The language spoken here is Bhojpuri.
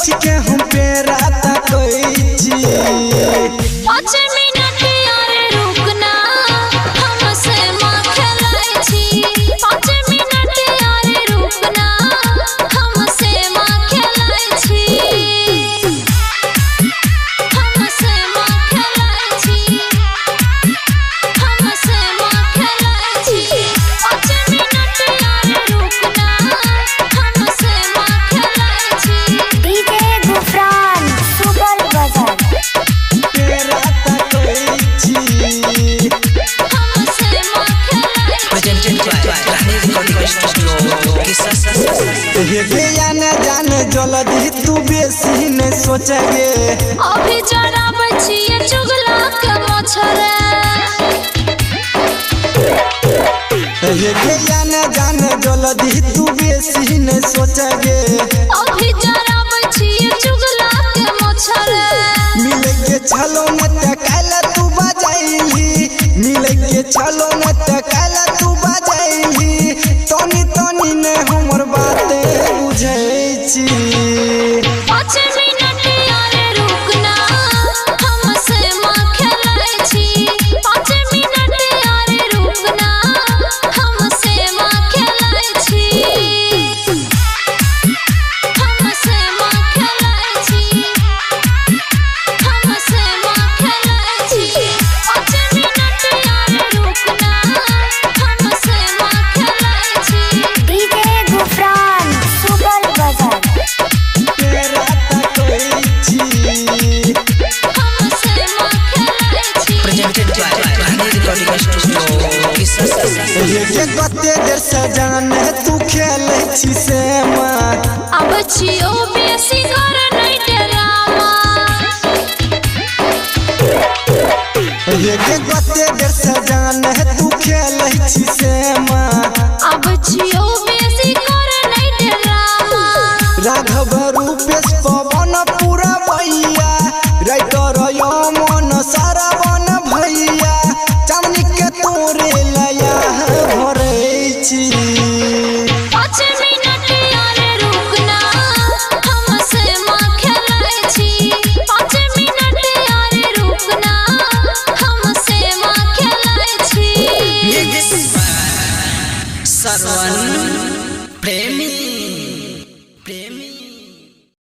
बैठ के हम पे रात कोई छी 5 मिनट यार रुकना हमसे मां खेलाय छी 5 मिनट यार रुकना हमसे मां खेलाय छी हमसे मां खेलाय छी हमसे मां खेलाय छी 5 मिनट यार रुकना हमसे मां खेलाय छी डीजे गुफरान सुपर बाजार पे रात कोई छी हमसे मां खेलाय presented by Rahni Recording Studio ये जाने जाने जल्दी तू बेसी न सोचगे अभी जरा बचिए चुगला के मछरे ये जाने जाने जल्दी तू बेसी न सोचगे अभी जरा बचिए चुगला के मछरे मिले के छलो न त काला तू बजाइली मिले के छलो न त काला तू बजाइली तनी तनी ने हमर बाते बुझै छी 5 मिनट यार रुकना हमसे मां खेलाय छी 5 मिनट यार रुकना हमसे मां खेलाय छी हमसे मां खेलाय छी हमसे मां खेलाय छी 5 मिनट यार रुकना हमसे मां खेलाय छी डीजे गुफरान सुपर बाजार पे रात कोई छी हमसे मां खेलाय छी presented by Rahni Recording Studio ये कते देर से जाने तू खेलै छी से मां अब छियो बेसी कर नहीं डरामा ये कते देर से जाने तू खेलै छी से मां अब छियो बेसी कर नहीं डरामा राघव रूपेश पवन पूरा भैया राइटर यमन सारावन भैया चांदनी के तोरे लया भरै छी 5 मिनट यार रुकना हमसे मां खेलाय छी 5 मिनट यार रुकना हमसे मां खेलाय छी Sarwan Premi